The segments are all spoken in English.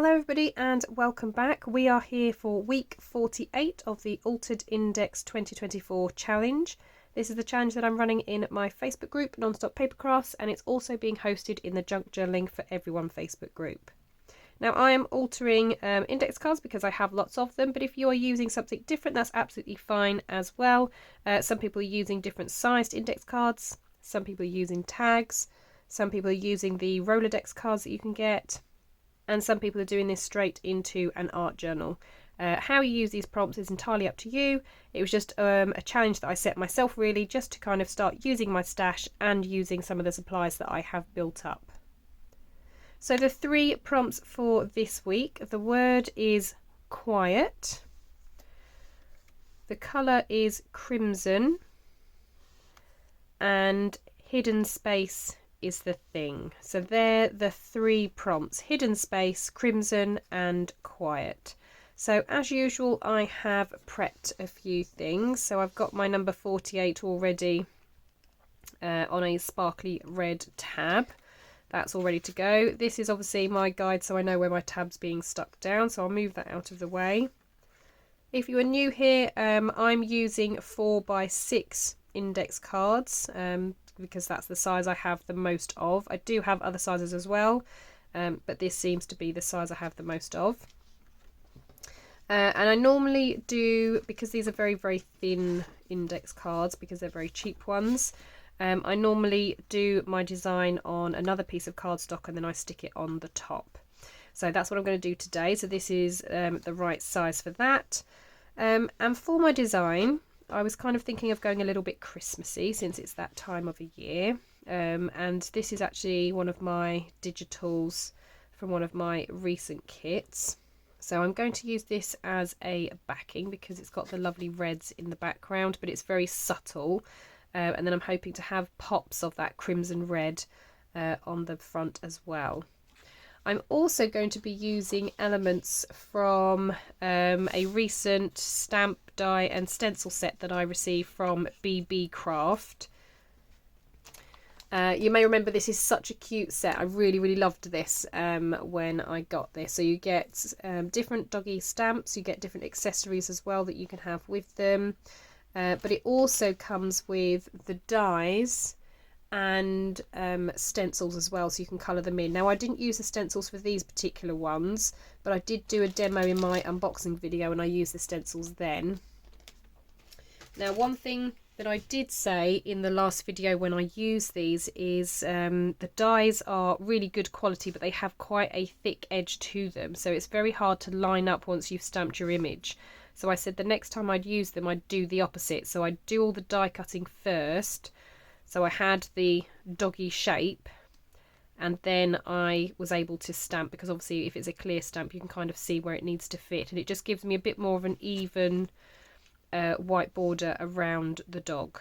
Hello everybody and welcome back. We are here for week 48 of the Altered Index 2024 challenge. This is the challenge that I'm running in my Facebook group, Nonstop Papercrafts, and it's also being hosted in the Junk Journaling for Everyone Facebook group. Now I am altering index cards because I have lots of them, but if you are using something different, that's absolutely fine as well. Some people are using different sized index cards, some people are using tags, some people are using the Rolodex cards that you can get, and some people are doing this straight into an art journal. How you use these prompts is entirely up to you. It was just a challenge that I set myself, really, just to kind of start using my stash and using some of the supplies that I have built up. So the 3 prompts for this week, the word is quiet, the colour is crimson, and hidden space is the thing. So they're the 3 prompts: hidden space, crimson and quiet. So as usual, I have prepped a few things. So I've got my number 48 already on a sparkly red tab. That's all ready to go. This is obviously my guide, so I know where my tab's being stuck down, so I'll move that out of the way. If you are new here, I'm using 4x6 index cards because that's the size I have the most of. I do have other sizes as well, but this seems to be the size I have the most of. And I normally do, because these are very, very thin index cards, because they're very cheap ones, I normally do my design on another piece of cardstock and then I stick it on the top. So that's what I'm going to do today. So this is the right size for that. And for my design, I was kind of thinking of going a little bit Christmassy since it's that time of a year. And this is actually one of my digitals from one of my recent kits. So I'm going to use this as a backing because it's got the lovely reds in the background, but it's very subtle. And then I'm hoping to have pops of that crimson red on the front as well. I'm also going to be using elements from a recent stamp, die and stencil set that I received from BB Craft. You may remember this is such a cute set. I really, really loved this when I got this. So you get different doggy stamps, you get different accessories as well that you can have with them. But it also comes with the dies and stencils as well, so you can colour them in. Now I didn't use the stencils for these particular ones, but I did do a demo in my unboxing video and I used the stencils then. Now one thing that I did say in the last video when I used these is the dies are really good quality, but they have quite a thick edge to them, so it's very hard to line up once you've stamped your image. So I said the next time I'd use them I'd do the opposite, so I'd do all the die cutting first. So I had the doggy shape and then I was able to stamp, because obviously if it's a clear stamp you can kind of see where it needs to fit, and it just gives me a bit more of an even white border around the dog.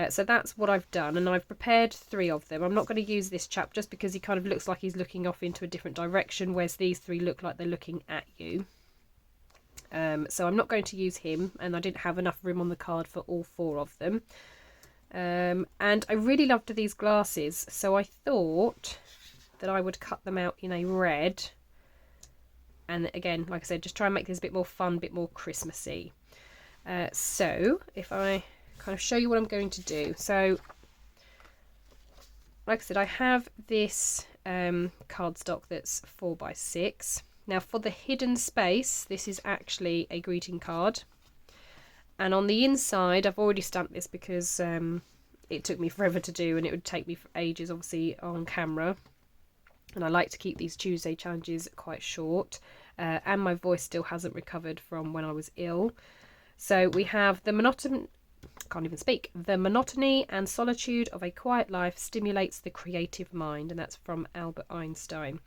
So that's what I've done, and I've prepared 3 of them. I'm not going to use this chap just because he kind of looks like he's looking off into a different direction, whereas these 3 look like they're looking at you. So I'm not going to use him, and I didn't have enough room on the card for all 4 of them. And I really loved these glasses, so I thought that I would cut them out in a red, and again, like I said, just try and make this a bit more fun, a bit more Christmassy. So if I kind of show you what I'm going to do. So like I said, I have this cardstock that's 4x6. Now for the hidden space, this is actually a greeting card. And on the inside, I've already stamped this because it took me forever to do and it would take me for ages, obviously, on camera. And I like to keep these Tuesday challenges quite short. And my voice still hasn't recovered from when I was ill. So we have the monotony and solitude of a quiet life stimulates the creative mind. And that's from Albert Einstein.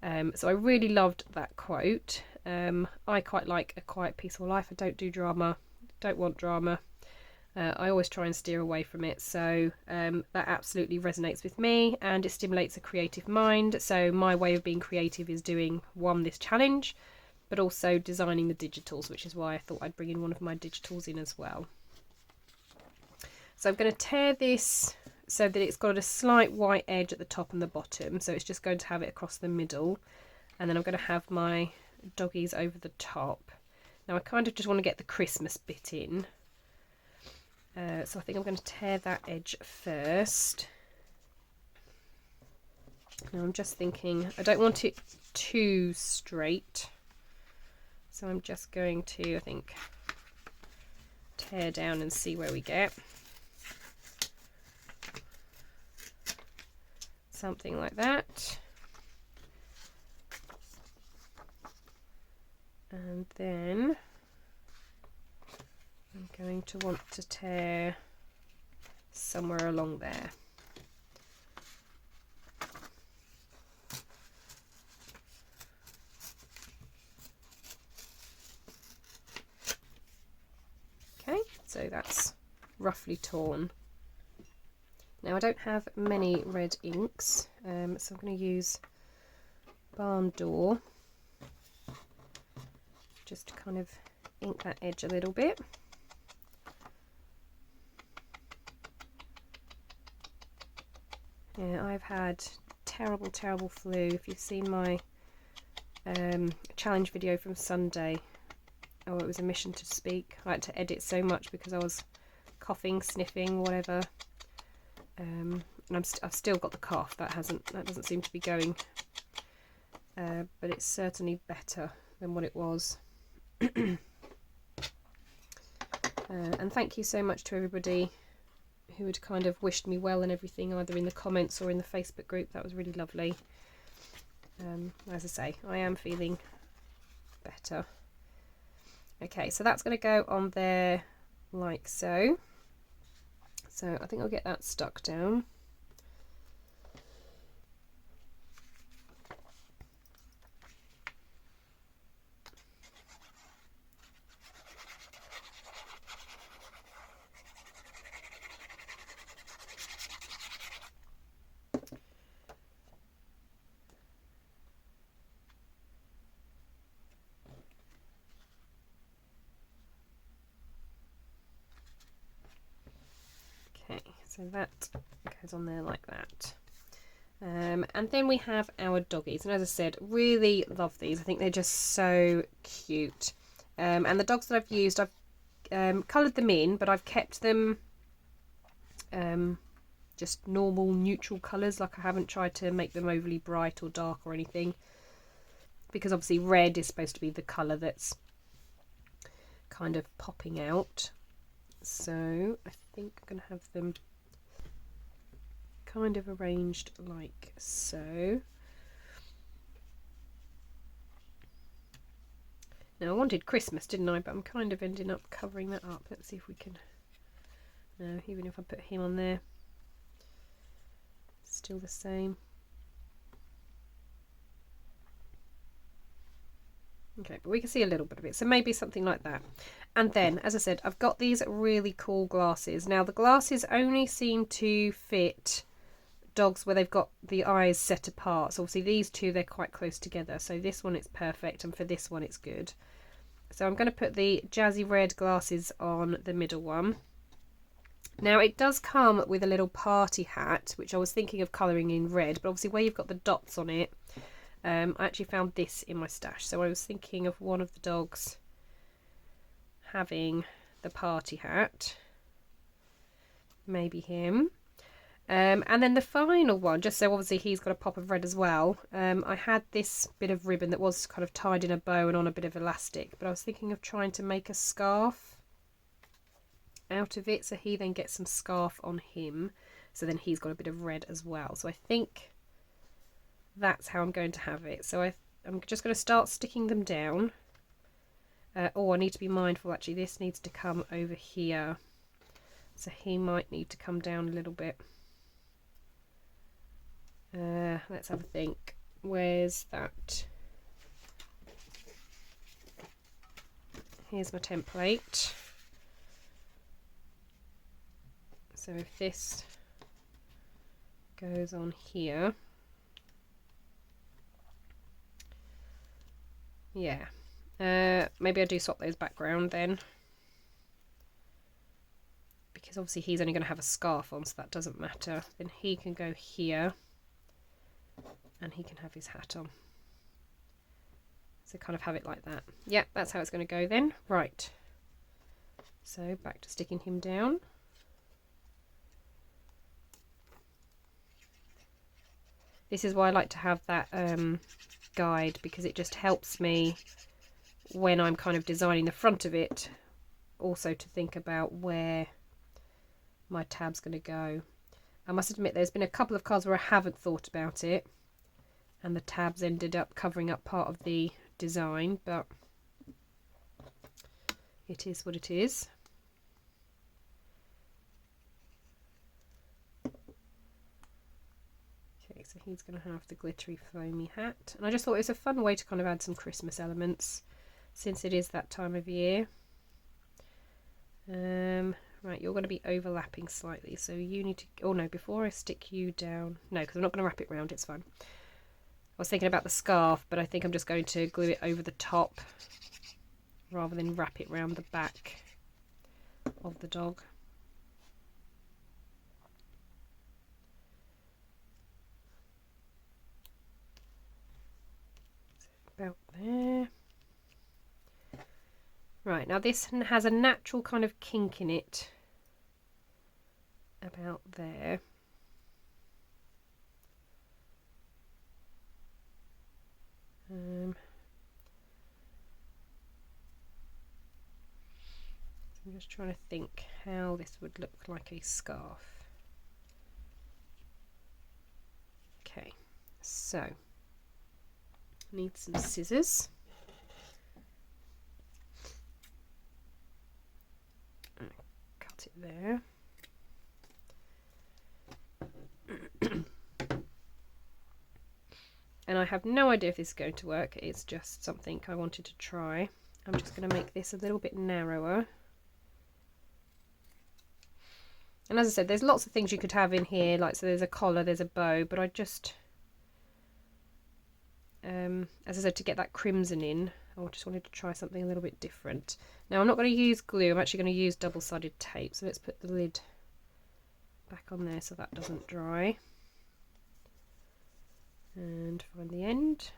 So I really loved that quote. I quite like a quiet, peaceful life. I don't do drama. Don't want drama. I always try and steer away from it, so that absolutely resonates with me, and it stimulates a creative mind. So my way of being creative is doing this challenge, but also designing the digitals, which is why I thought I'd bring in one of my digitals in as well. So I'm going to tear this so that it's got a slight white edge at the top and the bottom, so it's just going to have it across the middle. and then I'm going to have my doggies over the top. Now I kind of just want to get the Christmas bit in, so I think I'm going to tear that edge first. Now I'm just thinking I don't want it too straight, so I'm just going to, I think, tear down and see where we get. Something like that. And then I'm going to want to tear somewhere along there. Okay, so that's roughly torn. Now I don't have many red inks, so I'm going to use Barn Door just to kind of ink that edge a little bit. Yeah, I've had terrible flu. If you've seen my challenge video from Sunday, oh, it was a mission to speak. I had to edit so much because I was coughing, sniffing, whatever. And I've still got the cough. That doesn't seem to be going, but it's certainly better than what it was. And thank you so much to everybody who had kind of wished me well and everything, either in the comments or in the Facebook group. That was really lovely. As I say, I am feeling better. Okay, so that's going to go on there like so. So I think I'll get that stuck down. Okay, so that goes on there like that. And then we have our doggies, and as I said, really love these. I think they're just so cute. And the dogs that I've used, I've coloured them in, but I've kept them just normal neutral colours. Like, I haven't tried to make them overly bright or dark or anything, because obviously red is supposed to be the colour that's kind of popping out. So I think I'm going to have them kind of arranged like so. Now I wanted Christmas, didn't I? But I'm kind of ending up covering that up. Let's see if we can... No, even if I put him on there, still the same. Okay, but we can see a little bit of it, so maybe something like that. And then, as I said, I've got these really cool glasses. Now, the glasses only seem to fit dogs where they've got the eyes set apart. So obviously these two, they're quite close together. So this one, it's perfect, and for this one, it's good. So I'm going to put the jazzy red glasses on the middle one. Now, it does come with a little party hat, which I was thinking of colouring in red, but obviously where you've got the dots on it, I actually found this in my stash, so I was thinking of one of the dogs having the party hat, maybe him. And then the final one, just so obviously he's got a pop of red as well, I had this bit of ribbon that was kind of tied in a bow and on a bit of elastic, but I was thinking of trying to make a scarf out of it, so he then gets some scarf on him, so then he's got a bit of red as well. So I think that's how I'm going to have it. So I'm just going to start sticking them down. Oh, I need to be mindful, actually this needs to come over here, so he might need to come down a little bit. Let's have a think. Where's that? Here's my template. So if this goes on here, yeah, maybe I do swap those background then, because obviously he's only going to have a scarf on, so that doesn't matter. Then he can go here and he can have his hat on. So kind of have it like that. Yeah, that's how it's going to go then. Right. So back to sticking him down. This is why I like to have that guide, because it just helps me when I'm kind of designing the front of it, also to think about where my tab's going to go. I must admit there's been a couple of cards where I haven't thought about it and the tabs ended up covering up part of the design, but it is what it is. Okay, so he's going to have the glittery foamy hat, and I just thought it was a fun way to kind of add some Christmas elements since it is that time of year. Right, you're going to be overlapping slightly, so you need to... Oh no, before I stick you down... No, because I'm not going to wrap it round, it's fine. I was thinking about the scarf, but I think I'm just going to glue it over the top rather than wrap it round the back of the dog. About there. Right, now this has a natural kind of kink in it about there. I'm just trying to think how this would look like a scarf. Okay, so I need some scissors. Cut it there. And I have no idea if this is going to work. It's just something I wanted to try. I'm just going to make this a little bit narrower. And as I said, there's lots of things you could have in here, like, so there's a collar, there's a bow, but I just, as I said, to get that crimson in, I just wanted to try something a little bit different. Now I'm not going to use glue, I'm actually going to use double-sided tape, so let's put the lid back on there so that doesn't dry. And find the end.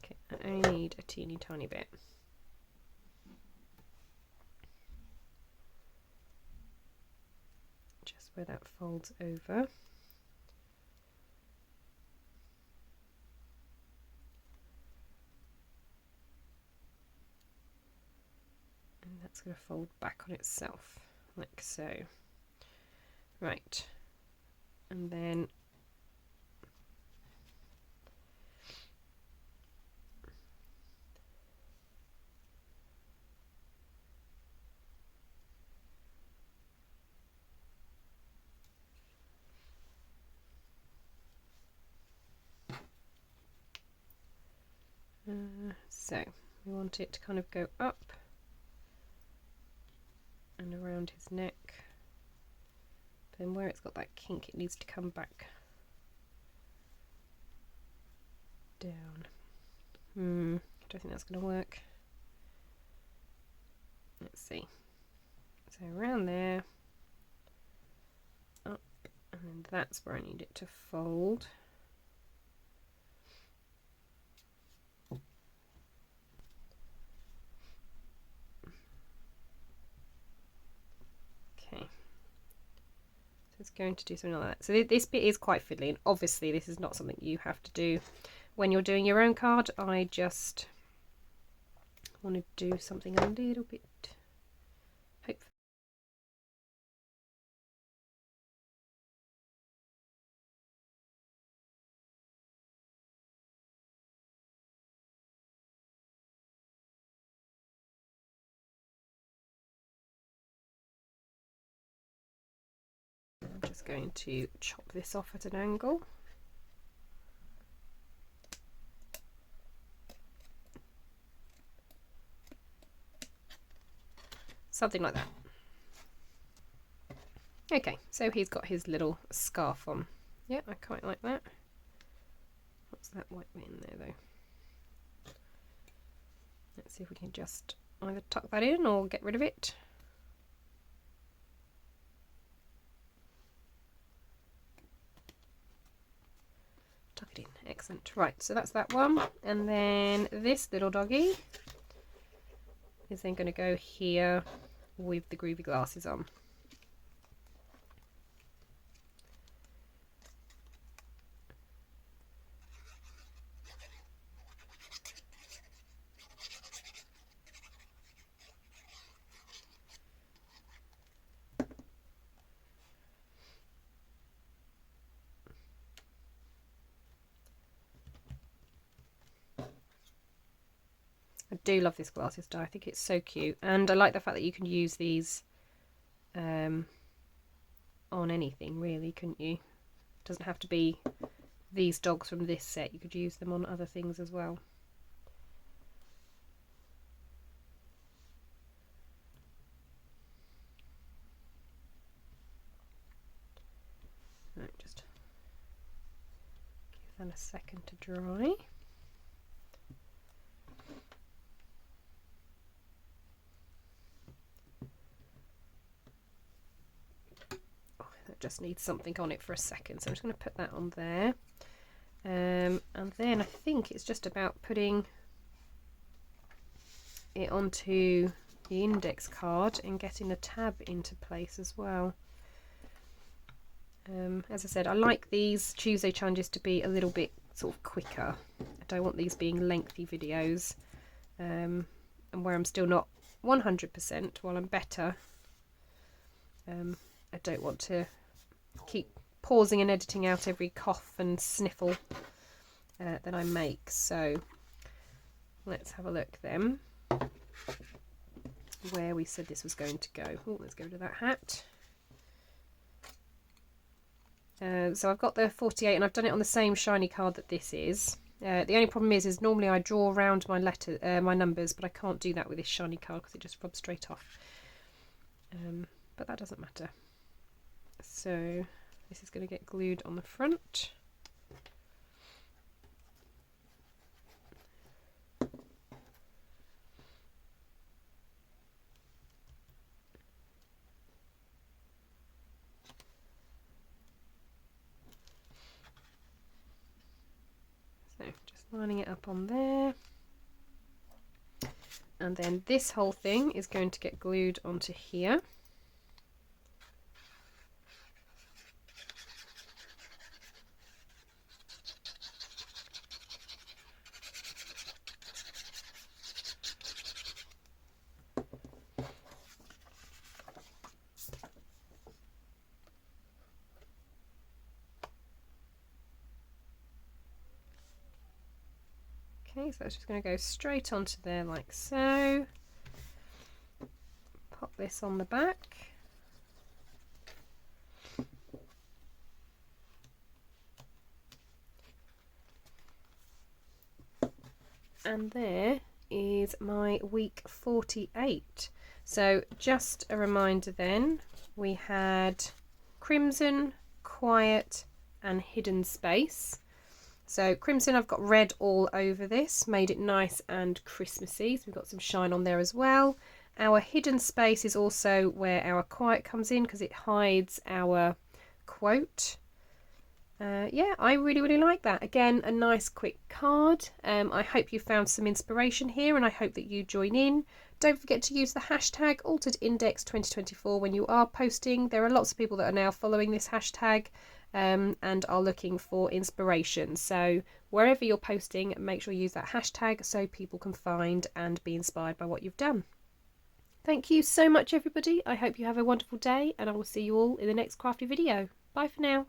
Okay, I only need a teeny tiny bit. Just where that folds over. That's going to fold back on itself like so. Right, and then so we want it to kind of go up and around his neck. Then where it's got that kink, it needs to come back down. I don't think that's going to work. Let's see. So around there, up, and then that's where I need it to fold. Okay. So it's going to do something like that. So this bit is quite fiddly, and obviously this is not something you have to do when you're doing your own card. I just want to do something a little bit, hopefully. I'm just going to chop this off at an angle. Something like that. Okay, so he's got his little scarf on. Yeah, I quite like that. What's that white bit in there though? Let's see if we can just either tuck that in or get rid of it. Tuck it in. Excellent. Right, so that's that one. And then this little doggy is then going to go here with the groovy glasses on. I do love this glasses die. I think it's so cute, and I like the fact that you can use these on anything really, couldn't you? It doesn't have to be these dogs from this set. You could use them on other things as well. Right, just give that a second to dry. Just needs something on it for a second, so I'm just going to put that on there, and then I think it's just about putting it onto the index card and getting the tab into place as well. As I said, I like these Tuesday challenges to be a little bit sort of quicker. I don't want these being lengthy videos, and where I'm still not 100% while I'm better. I don't want to keep pausing and editing out every cough and sniffle that I make. So let's have a look then where we said this was going to go. Oh, let's go to that hat. So I've got the 48 and I've done it on the same shiny card that this is. The only problem is normally I draw around my my numbers, but I can't do that with this shiny card because it just rubs straight off. But that doesn't matter. So this is going to get glued on the front. So just lining it up on there. And then this whole thing is going to get glued onto here. Okay, so it's just going to go straight onto there like so. Pop this on the back. And there is my week 48. So just a reminder then, we had Crimson, Quiet and Hidden Space. So Crimson, I've got red all over this, made it nice and Christmassy, so we've got some shine on there as well. Our Hidden Space is also where our Quiet comes in because it hides our quote. Yeah, I really like that. Again, a nice quick card. I hope you found some inspiration here and I hope that you join in. Don't forget to use the hashtag AlteredIndex2024 when you are posting. There are lots of people that are now following this hashtag and are looking for inspiration. So wherever you're posting, make sure you use that hashtag so people can find and be inspired by what you've done. Thank you so much, everybody. I hope you have a wonderful day and I will see you all in the next crafty video. Bye for now.